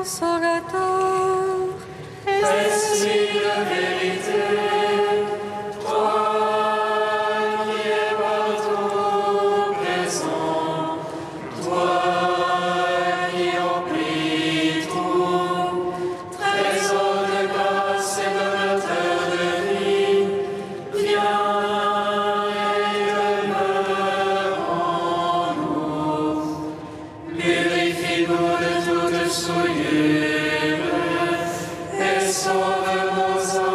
consolateur, Esprit de vérité, toi qui es partout présent, toi qui emplis tout, trésor de grâce et donateur de vie, viens et demeure en nous. Purifie-nous de toute souillure et sauve nos âmes.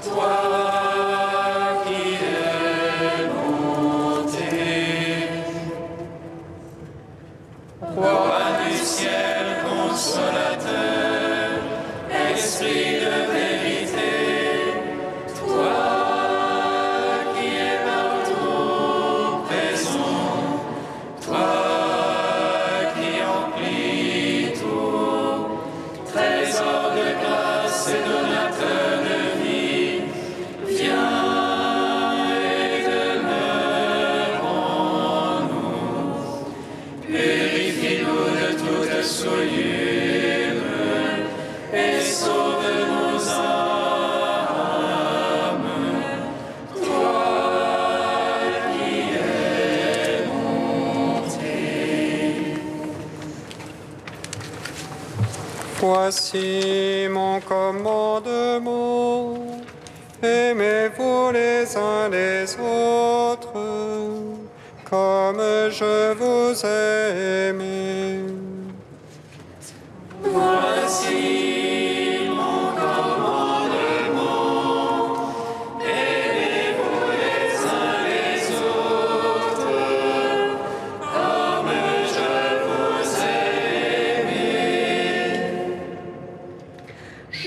Toi qui es monté, Roi du ciel consolateur, Esprit de vérité, toi qui es partout présent, toi qui emplis tout, trésor de grâce et donateur de vie, viens et demeure en nous. Purifie-nous de toute souillure et sauve nos âmes. Toi qui es monté. Voici mon commandement, aimez-vous les uns les autres, comme je vous ai aimé. Voici mon commandement, aimez-vous les uns les autres, comme je vous ai aimé.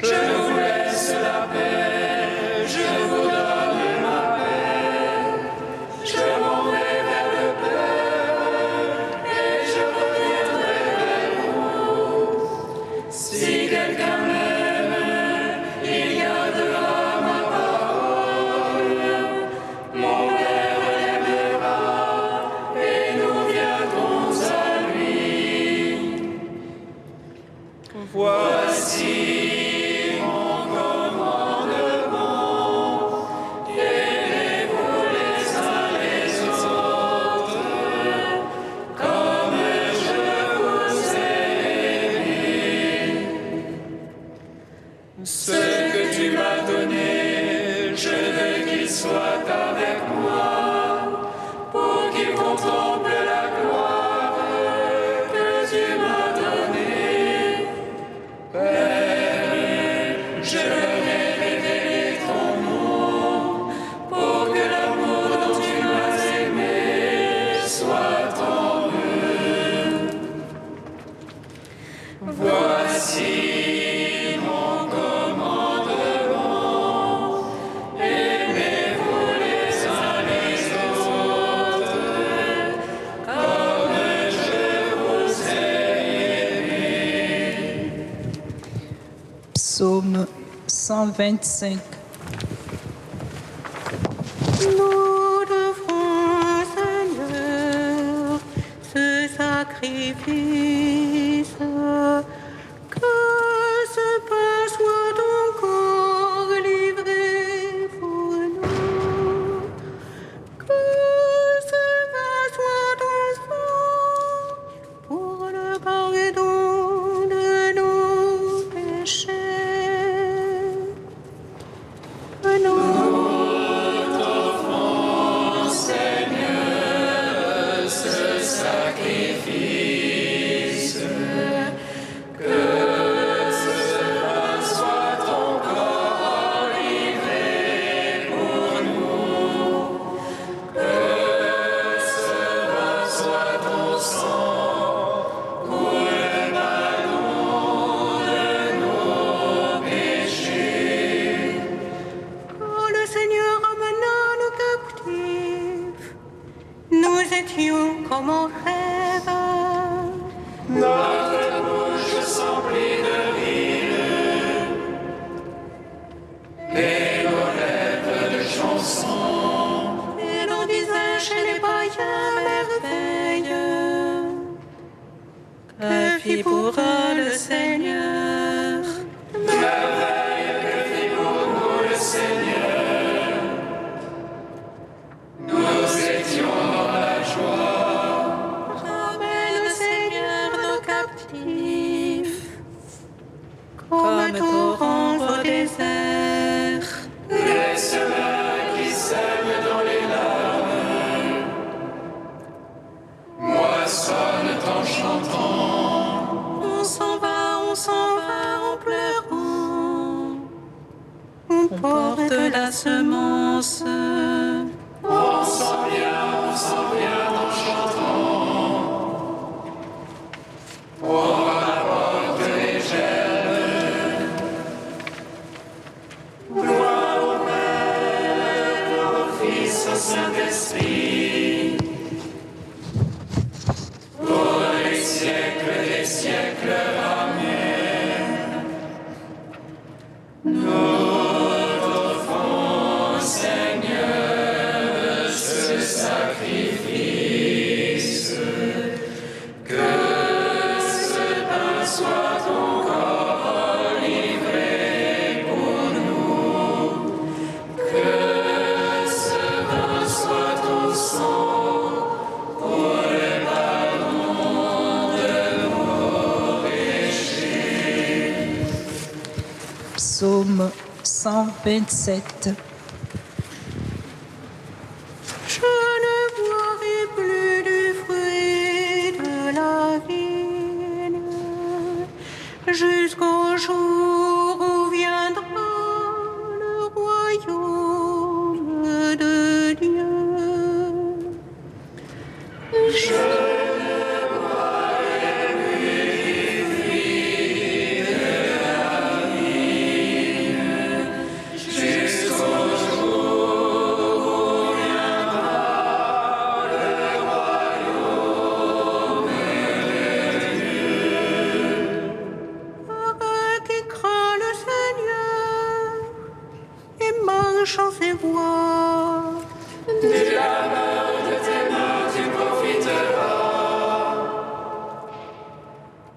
Je vous laisse la paix, je vous donne ma paix, je m'en vais vers le Père et je reviendrai vers vous. Si quelqu'un m'aime, il gardera ma parole. Mon Père l'aimera et nous viendrons à lui. Voici mon commandement, aimez-vous les uns les autres, comme je vous ai aimé. Ce que tu m'as donné, je veux qu'il soit avec moi, pour qu'il contemple la gloire que tu m'as donnée. Père, je leur ai révélé ton nom, pour que l'amour dont tu m'as aimé soit en eux. Voici mon commandement, aimez-vous les uns les autres, comme je vous ai aimé. Psaume 125. nous devons, Seigneur, ce sacrifice. Que ce pain soit encore livré pour nous. Que ce vin soit offert pour le pardon de nos péchés. Nous Seigneur, ce sacrifice. Que fit pour eux le Seigneur? Merveille que fit pour nous le Seigneur. Nous étions dans la joie. Ramène le Seigneur nos captifs, comme torrent au désert. Les semaines qui sèment dans les larmes moissonnent en chantant. On s'en va en pleurant. On porte la semence. On s'en vient en chantant. On rapporte les germes. Gloire au Père, au Fils, au Saint-Esprit. Pour les siècles des siècles, Amen. Nous t'offrons, Seigneur, ce sacrifice. Que ce pain soit ton corps livré pour nous. Que ce vin soit ton sang pour le pardon de nos péchés. Psaume 127. Je ne boirai plus du fruit de la vigne jusqu'au jour où viendra le royaume de Dieu. Heureux qui craint le Seigneur et marche en ses voies. De la main de tes mains tu profiteras.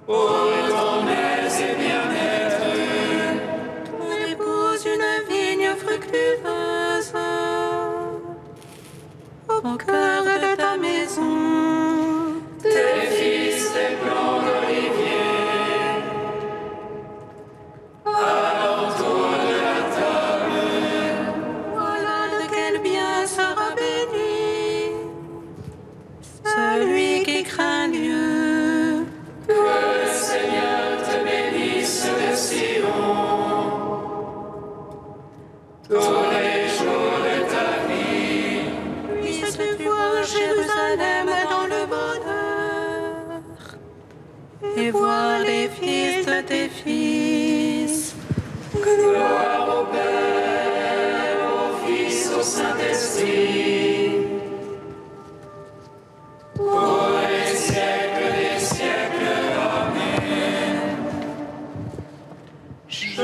Pour ton aise et bien-être. Tu épouses une vigne fructueuse au cœur de ta maison. Tes fils, tes plants d'olivier. Alentour de la table. Voilà de quel bien sera béni celui qui craint Dieu. Que le Seigneur te bénisse de Sion. Tous les jours de ta vie. Puisses-tu voir Jérusalem dans le bonheur et voir les fils de tes fils. Gloire au Père, au Fils, au Saint-Esprit. Pour les siècles des siècles, Amen. Je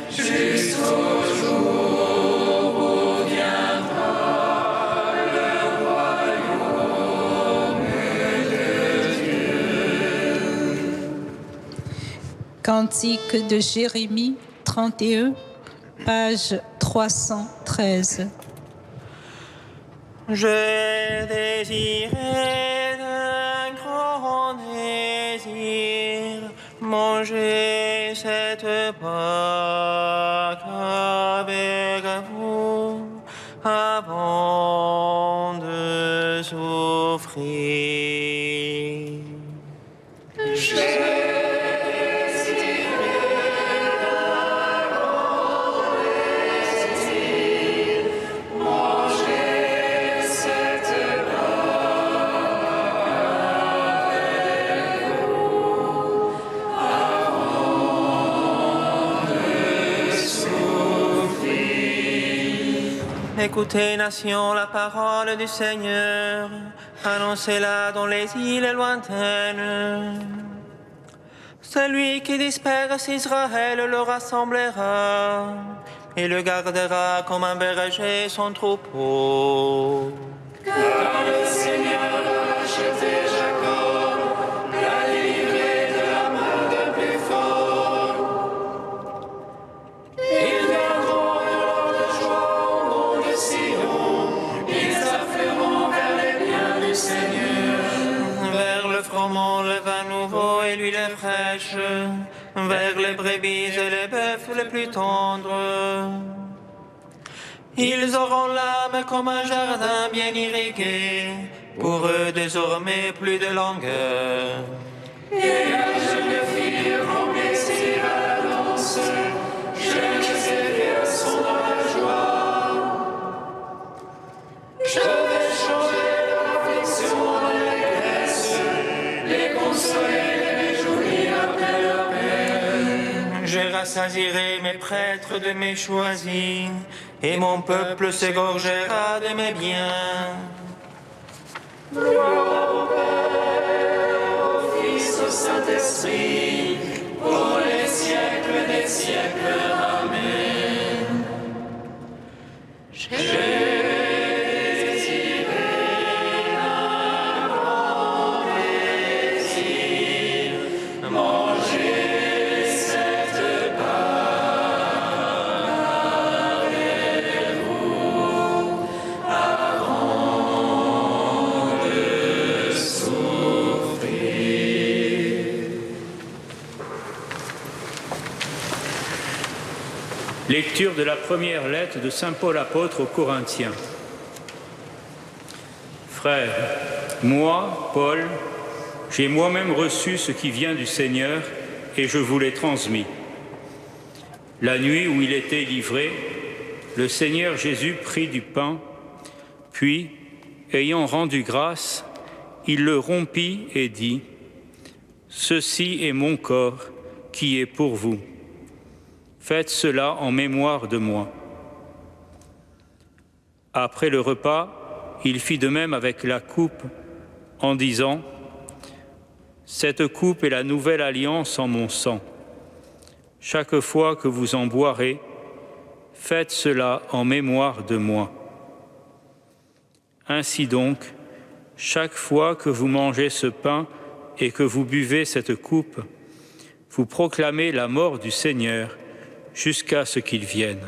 jusqu'au jour où viendra le royaume de Dieu. Cantique de Jérémie 31, page 313. J'ai désiré d'un grand désir manger cette Pâque avec vous avant de souffrir. Écoutez, nations, la parole du Seigneur, annoncez-la dans les îles lointaines. Celui qui disperse Israël le rassemblera, et le gardera comme un berger son troupeau. Car le Seigneur a racheté Jacob, l'a délivré de la main des plus forts. Ils viendront hurlant de joie au mont de Sion, ils afflueront vers les biens du Seigneur. Vers le froment, le vin nouveau et l'huile fraîche, vers les brebis et les bœufs les plus tendres. Ils auront l'âme comme un jardin bien irrigué, pour eux désormais plus de langueur. Et la jeune fille prend plaisir à la danse, jeunes et vieux sont dans la joie. Je vais changer leur affliction en allégresse, les consoler, les réjouir après leur peine. Je rassasierai mes prêtres de mes choisis, et mon peuple s'égorgera de mes biens. Gloire au Père, au Fils, au Saint-Esprit, pour les siècles des siècles. Amen. J'ai désiré un grand désir, manger cette part avec vous avant de souffrir. Lecture de la première lettre de saint Paul apôtre aux Corinthiens. Frères, moi, Paul, j'ai moi-même reçu ce qui vient du Seigneur et je vous l'ai transmis. La nuit où il était livré, le Seigneur Jésus prit du pain, puis, ayant rendu grâce, il le rompit et dit : « Ceci est mon corps qui est pour vous. Faites cela en mémoire de moi. » Après le repas, il fit de même avec la coupe en disant : « Cette coupe est la nouvelle alliance en mon sang. Chaque fois que vous en boirez, faites cela en mémoire de moi. Ainsi donc, chaque fois que vous mangez ce pain et que vous buvez cette coupe, vous proclamez la mort du Seigneur jusqu'à ce qu'il vienne. »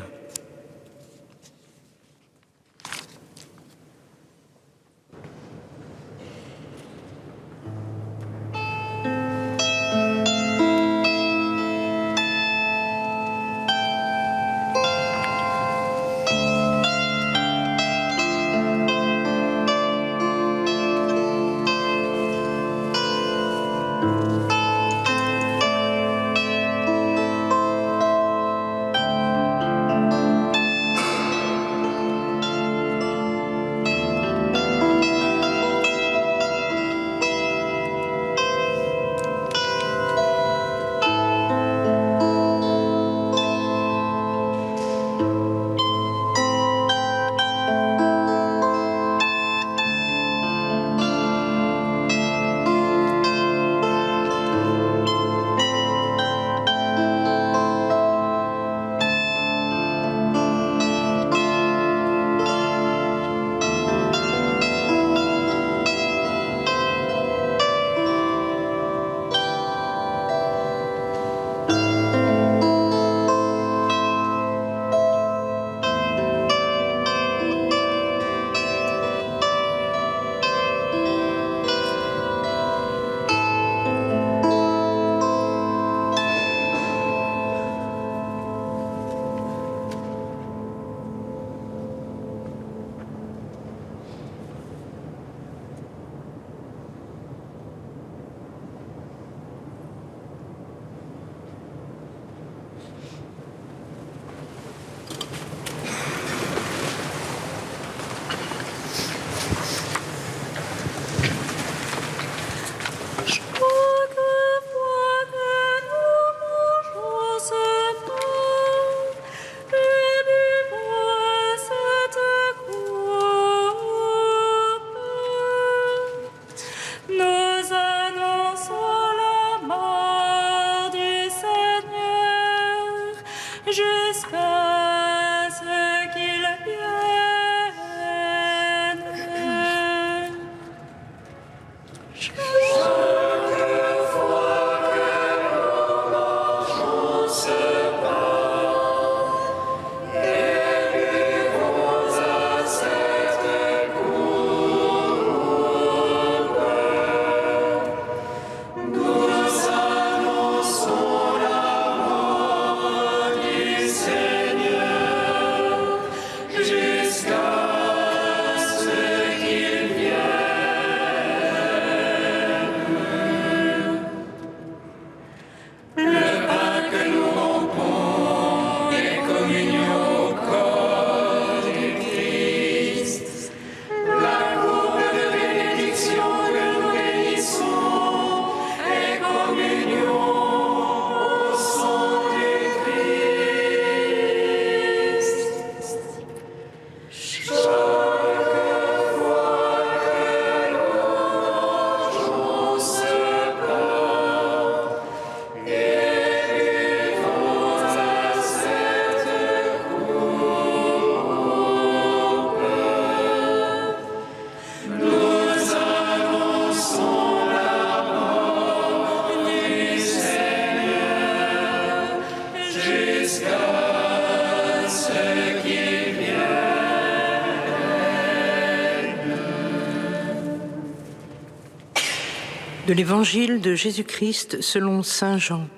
De l'Évangile de Jésus-Christ selon saint Jean.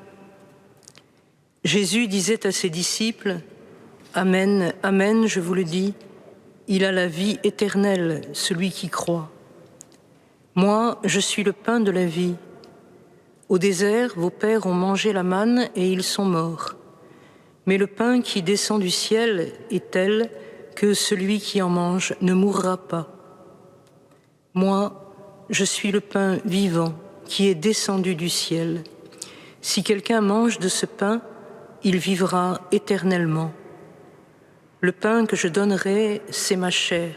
Jésus disait à ses disciples, « Amen, Amen, je vous le dis, il a la vie éternelle, celui qui croit. Moi, je suis le pain de la vie. Au désert, vos pères ont mangé la manne et ils sont morts. Mais le pain qui descend du ciel est tel que celui qui en mange ne mourra pas. Moi, je suis le pain vivant qui est descendu du ciel. Si quelqu'un mange de ce pain, il vivra éternellement. Le pain que je donnerai, c'est ma chair,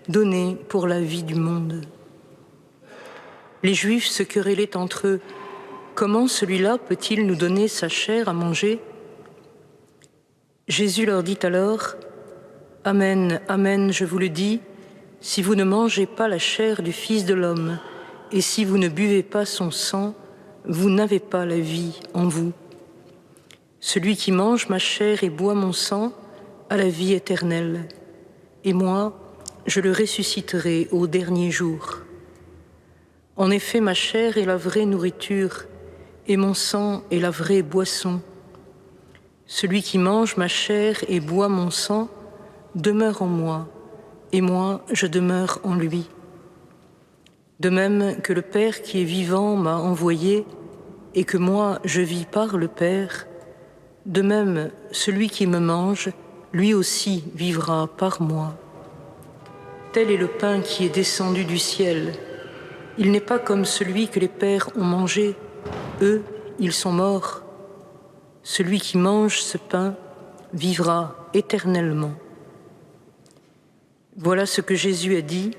donnée pour la vie du monde. » Les Juifs se querellaient entre eux. Comment celui-là peut-il nous donner sa chair à manger ? Jésus leur dit alors, « Amen, Amen, je vous le dis, si vous ne mangez pas la chair du Fils de l'homme, et si vous ne buvez pas son sang, vous n'avez pas la vie en vous. Celui qui mange ma chair et boit mon sang a la vie éternelle, et moi, je le ressusciterai au dernier jour. En effet, ma chair est la vraie nourriture, et mon sang est la vraie boisson. Celui qui mange ma chair et boit mon sang demeure en moi, et moi, je demeure en lui. De même que le Père qui est vivant m'a envoyé, et que moi, je vis par le Père, de même, celui qui me mange, lui aussi vivra par moi. Tel est le pain qui est descendu du ciel. Il n'est pas comme celui que les pères ont mangé. Eux, ils sont morts. Celui qui mange ce pain vivra éternellement. » Voilà ce que Jésus a dit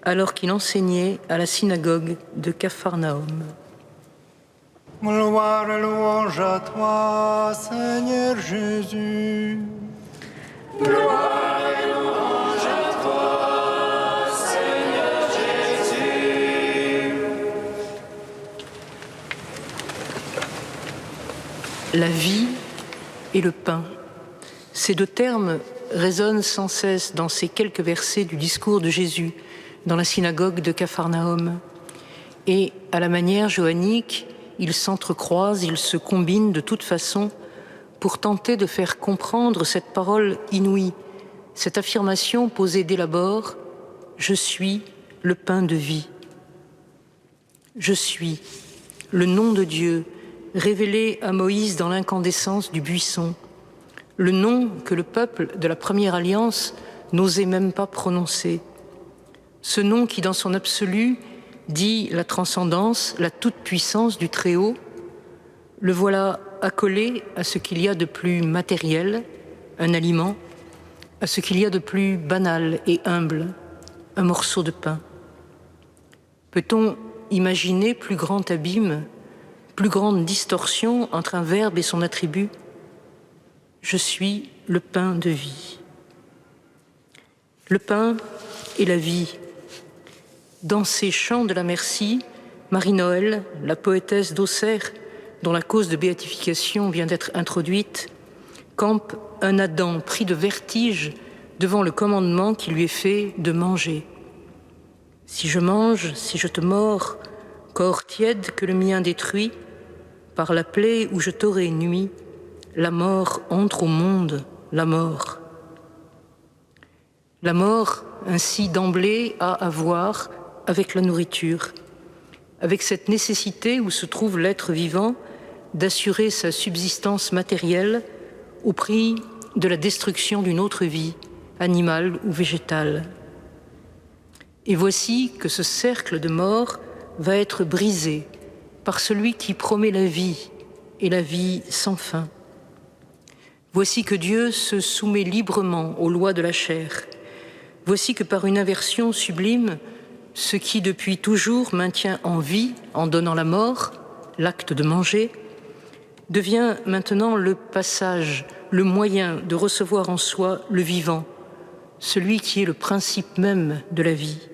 alors qu'il enseignait à la synagogue de Capharnaüm. Gloire et louange à toi, Seigneur Jésus. Gloire et louange à toi, Seigneur Jésus. La vie et le pain. Ces deux termes résonnent sans cesse dans ces quelques versets du discours de Jésus dans la synagogue de Capharnaüm. Et à la manière johannique, ils s'entrecroisent, ils se combinent de toute façon pour tenter de faire comprendre cette parole inouïe, cette affirmation posée dès l'abord, « Je suis le pain de vie ». Je suis, le nom de Dieu, révélé à Moïse dans l'incandescence du buisson, le nom que le peuple de la première alliance n'osait même pas prononcer. Ce nom qui, dans son absolu, dit la transcendance, la toute-puissance du Très-Haut, le voilà accolé à ce qu'il y a de plus matériel, un aliment, à ce qu'il y a de plus banal et humble, un morceau de pain. Peut-on imaginer plus grand abîme, plus grande distorsion entre un verbe et son attribut ? Je suis le pain de vie. Le pain et la vie. Dans ces chants de la merci, Marie-Noël, la poétesse d'Auxerre, dont la cause de béatification vient d'être introduite, campe un Adam pris de vertige devant le commandement qui lui est fait de manger. Si je mange, si je te mords, corps tiède que le mien détruit, par la plaie où je t'aurai nui, la mort entre au monde, la mort. La mort, ainsi d'emblée, a à voir avec la nourriture, avec cette nécessité où se trouve l'être vivant d'assurer sa subsistance matérielle au prix de la destruction d'une autre vie, animale ou végétale. Et voici que ce cercle de mort va être brisé par celui qui promet la vie et la vie sans fin. Voici que Dieu se soumet librement aux lois de la chair. Voici que par une inversion sublime, ce qui depuis toujours maintient en vie en donnant la mort, l'acte de manger, devient maintenant le passage, le moyen de recevoir en soi le vivant, celui qui est le principe même de la vie.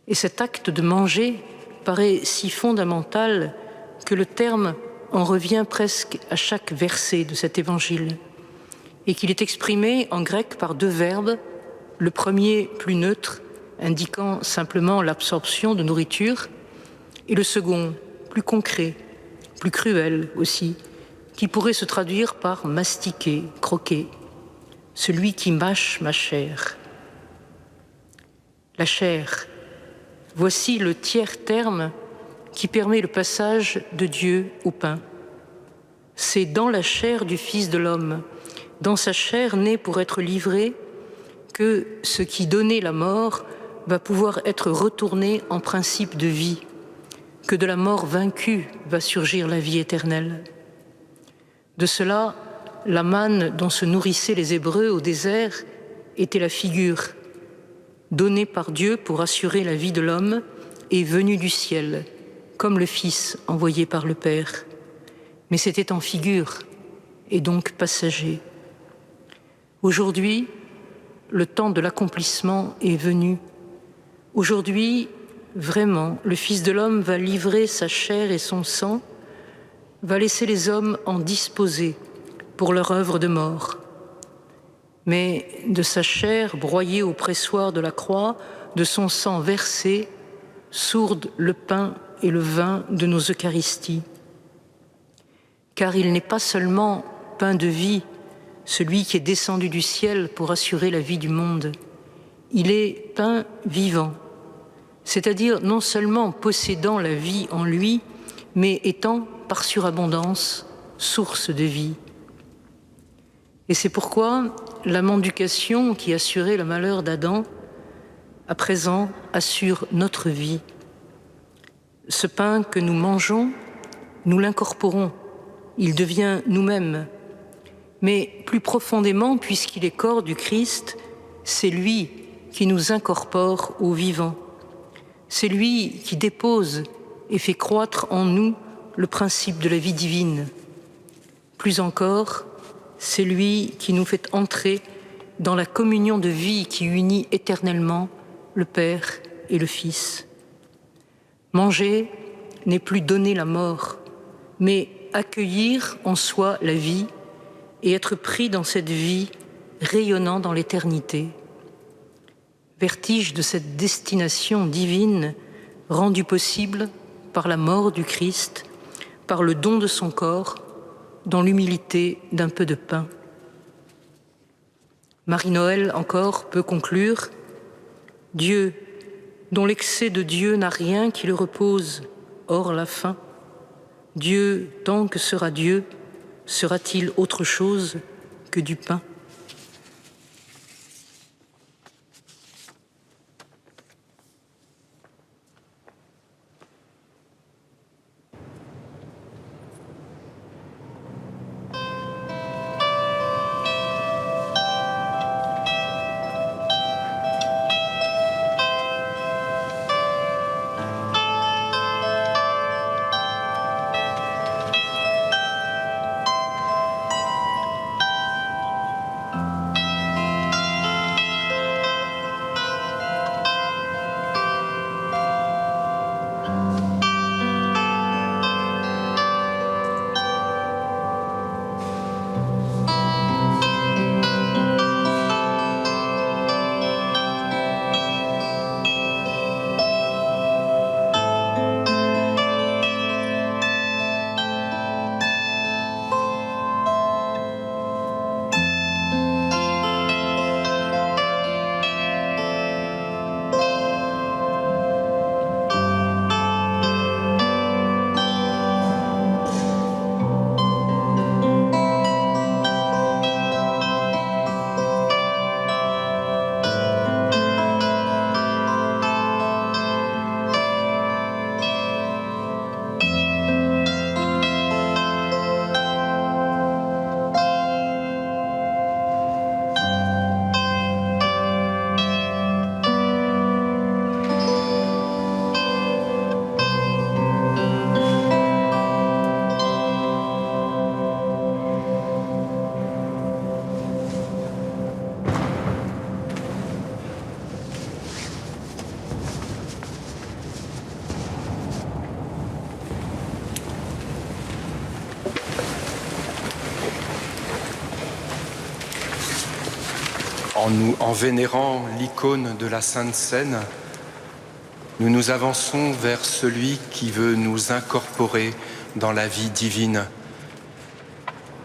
Et cet acte de manger paraît si fondamental que le terme en revient presque à chaque verset de cet évangile, et qu'il est exprimé en grec par deux verbes, le premier plus neutre, indiquant simplement l'absorption de nourriture, et le second, plus concret, plus cruel aussi, qui pourrait se traduire par mastiquer, croquer, celui qui mâche ma chair. La chair, voici le tiers terme qui permet le passage de Dieu au pain. C'est dans la chair du Fils de l'homme, dans sa chair née pour être livrée, que ce qui donnait la mort va pouvoir être retourné en principe de vie, que de la mort vaincue va surgir la vie éternelle. De cela, la manne dont se nourrissaient les Hébreux au désert était la figure, donnée par Dieu pour assurer la vie de l'homme et venue du ciel, comme le Fils envoyé par le Père. Mais c'était en figure et donc passager. Aujourd'hui, le temps de l'accomplissement est venu. Aujourd'hui, vraiment, le Fils de l'homme va livrer sa chair et son sang, va laisser les hommes en disposer pour leur œuvre de mort. Mais de sa chair broyée au pressoir de la croix, de son sang versé, sourdent le pain et le vin de nos Eucharisties. Car il n'est pas seulement pain de vie, celui qui est descendu du ciel pour assurer la vie du monde. Il est pain vivant, c'est-à-dire non seulement possédant la vie en lui, mais étant par surabondance source de vie. Et c'est pourquoi la mendication qui assurait le malheur d'Adam, à présent assure notre vie. Ce pain que nous mangeons, nous l'incorporons, il devient nous-mêmes. Mais plus profondément, puisqu'il est corps du Christ, c'est lui qui nous incorpore au vivant. C'est lui qui dépose et fait croître en nous le principe de la vie divine. Plus encore, c'est lui qui nous fait entrer dans la communion de vie qui unit éternellement le Père et le Fils. Manger n'est plus donner la mort, mais accueillir en soi la vie et être pris dans cette vie rayonnant dans l'éternité. Vertige de cette destination divine rendue possible par la mort du Christ, par le don de son corps, dans l'humilité d'un peu de pain. Marie-Noël encore peut conclure « Dieu, dont l'excès de Dieu n'a rien qui le repose, hors la faim. Dieu, tant que sera Dieu, sera-t-il autre chose que du pain ?» En vénérant l'icône de la Sainte Seine, Nous nous avançons vers celui qui veut nous incorporer dans la vie divine,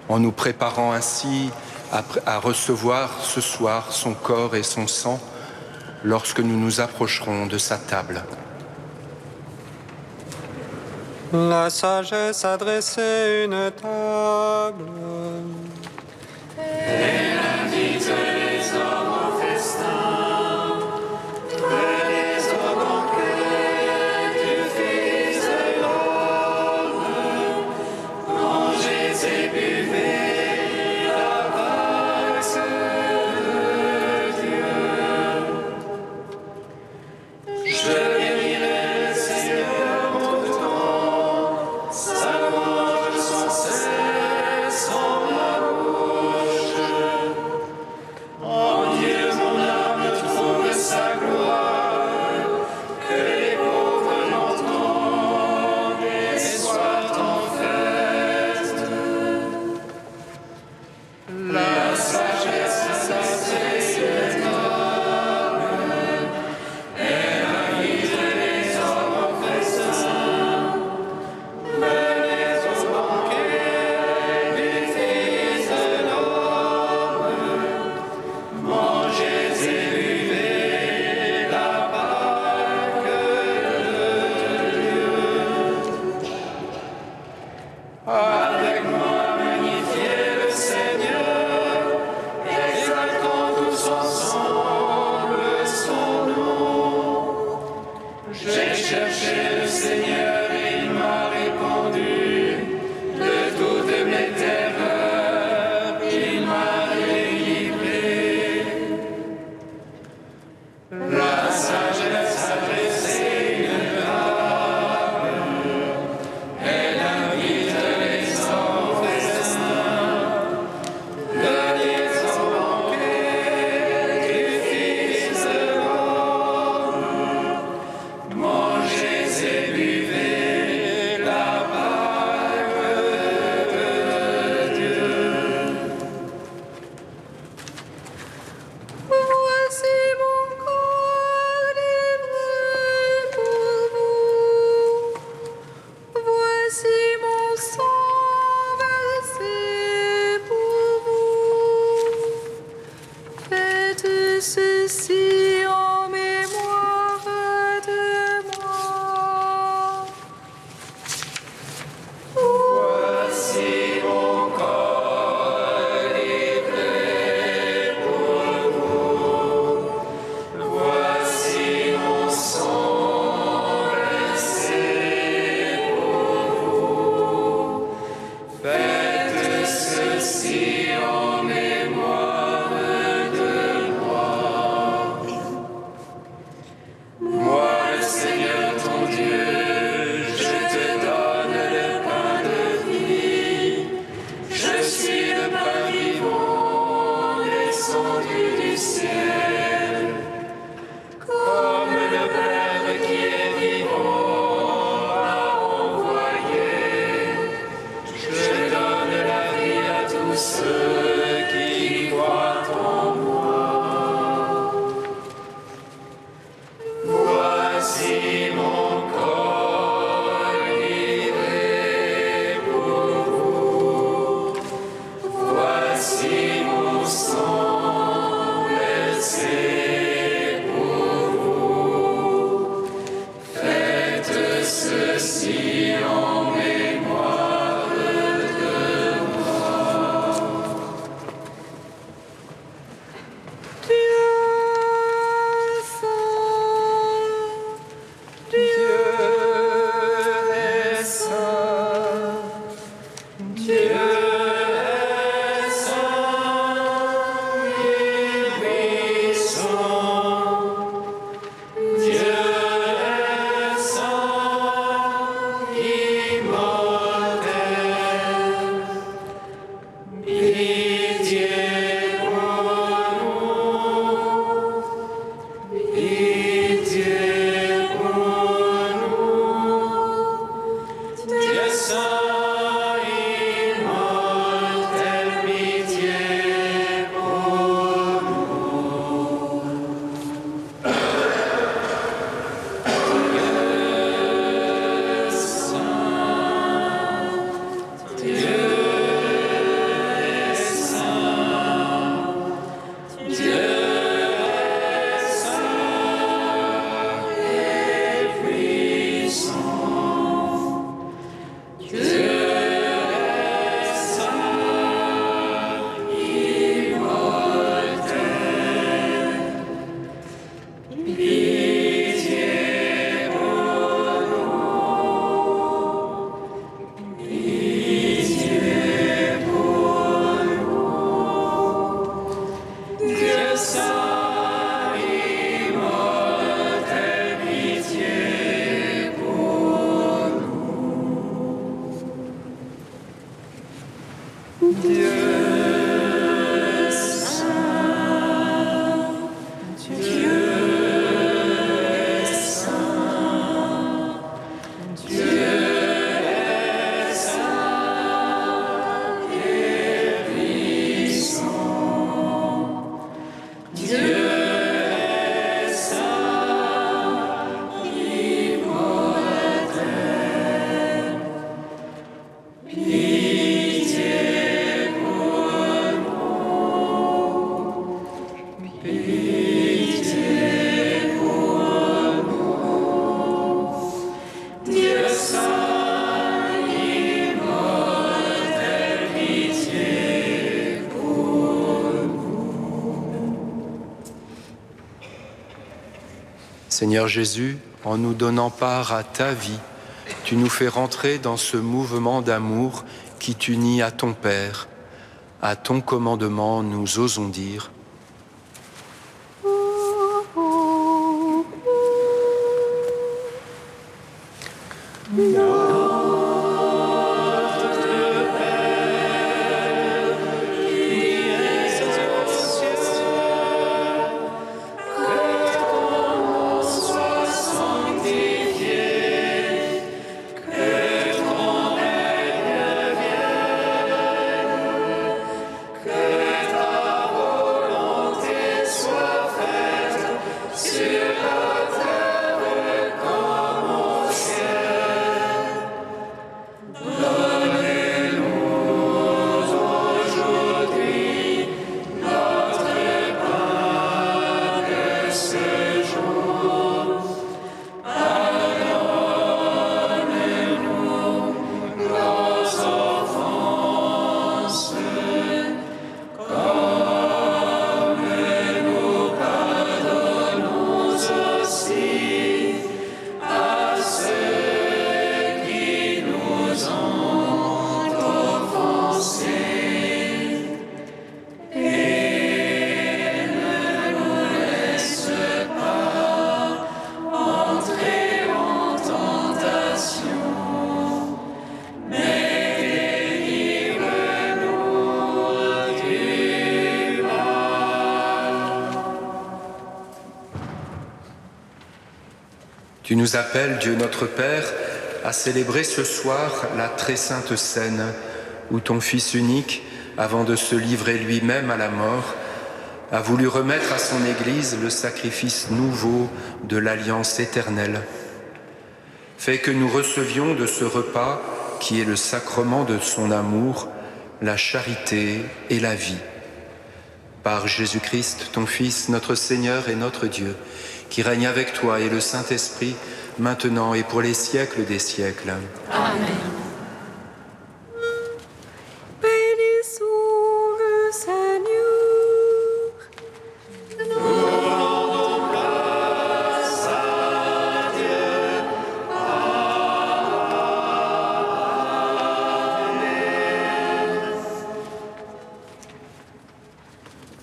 en nous préparant ainsi à recevoir ce soir son corps et son sang lorsque nous nous approcherons de sa table. La sagesse a dressé une table. Elle invite les hommes au festin, que les hommes en quête du Fils de l'homme, mangez et buvez la grâce de Dieu. Je bénirai le Seigneur mon temps, sa louange sans cesse en ma bouche. En Dieu mon âme trouve sa gloire, que les pauvres l'entendent et soient en fête. La sagesse s'asseye une table, elle invite les hommes au festin, menez au banquet du Fils de l'homme, mangez et buvez la Pâque de Dieu. Avec moi magnifiez le Seigneur, exaltons tous ensemble son nom. J'ai cherché le Seigneur et il m'a répondu, de toutes mes terreurs, il m'a délivré. La sagesse a dressé une table, elle invite les hommes au festin, venez au banquet du Fils de l'homme, mangez et buvez la Pâque de Dieu. Voici mon corps livré pour vous. Voici mon sang versé pour vous. Faites ceci en mémoire de moi. Voici mon corps livré pour vous. Voici mon sang versé pour vous. Faites ceci en mémoire de moi. Moi, le Seigneur ton Dieu, je te donne le pain de vie. Je suis le pain vivant descendu du ciel. Comme le Père qui est vivant m'a envoyé, je donne la vie à tous ceux qui croient en moi. Voici mon corps livré pour vous. Voici mon sang versé pour vous. Faites ceci en mémoire de moi. Dieu est saint. Dieu est saint. Dieu est saint, il brille son Seigneur Jésus, en nous donnant part à ta vie, tu nous fais rentrer dans ce mouvement d'amour qui t'unit à ton Père. À ton commandement, nous osons dire « Tu nous appelles, Dieu notre Père, à célébrer ce soir la très sainte scène où ton Fils unique, avant de se livrer lui-même à la mort, a voulu remettre à son Église le sacrifice nouveau de l'alliance éternelle. Fais que nous recevions de ce repas, qui est le sacrement de son amour, la charité et la vie. Par Jésus-Christ, ton Fils, notre Seigneur et notre Dieu, qui règne avec toi et le Saint-Esprit, maintenant et pour les siècles des siècles. Amen. Bénissons le Seigneur. Nous rendons grâce à Dieu. Amen.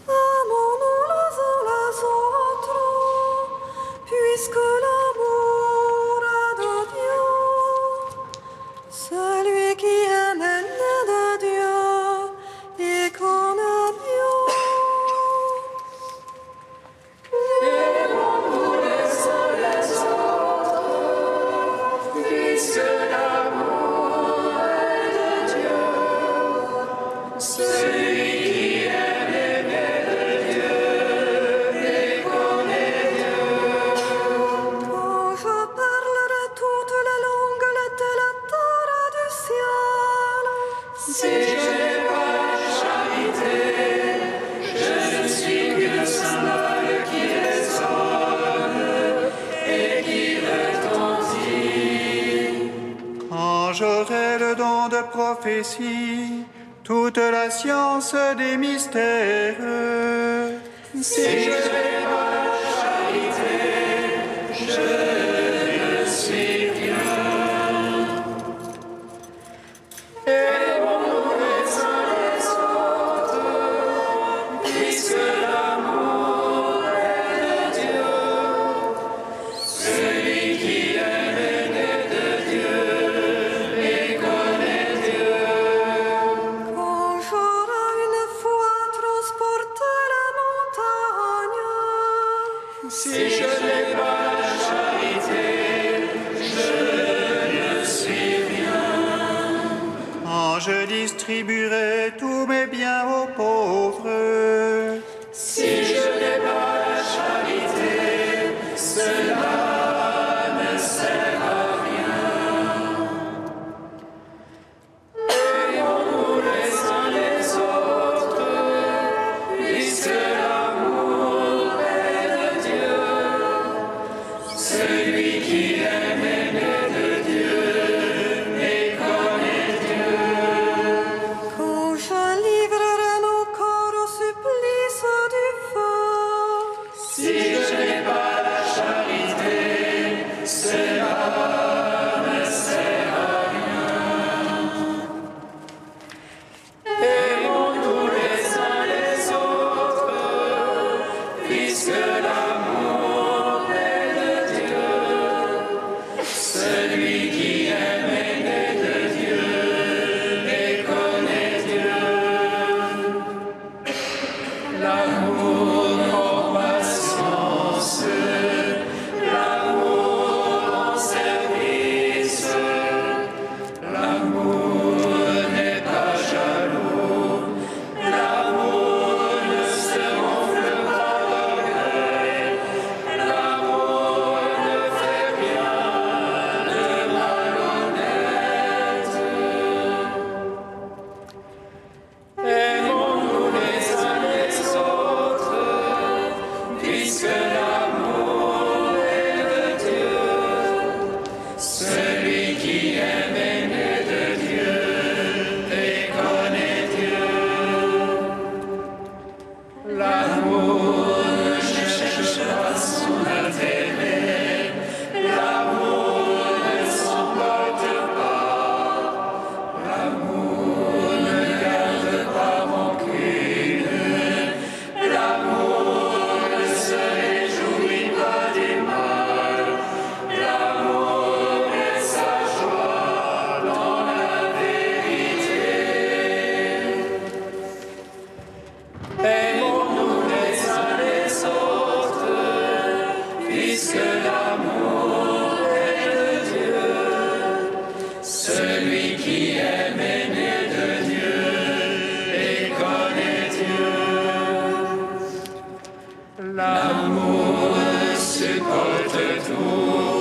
Amons-nous les uns les autres, puisque l'amour est de Dieu. Celui qui aime est né de Dieu et connaît Dieu. Aimons-nous les uns les autres, puisque l'amour est de Dieu. Celui qui aime est né de Dieu et connaît Dieu. Quand je parlerai toutes les langues de la terre et du ciel, si je n'ai pas la charité, je ne suis qu'une cymbale qui résonne et qui retentit. Quand j'aurai le don de prophétie, toute la science des mystères, Si je n'ai pas la charité, je ne suis rien. Aimons-nous les uns les autres, puisque l'amour est de Dieu. Celui qui aime est né de Dieu et connaît Dieu. Quand j'aurai une fois transporté la montagne, si je n'ai pas la charité, je ne suis rien. quand je distribuerai tous mes biens aux pauvres, Si je n'ai pas la charité, cela ne sert à rien. Aimons-nous les uns les autres, puisque l'amour est de Dieu. Celui qui aime est né de Dieu et connaît Dieu. Quand je livrerai mon corps au supplice du feu, si je n'ai pas la charité, supporte tout.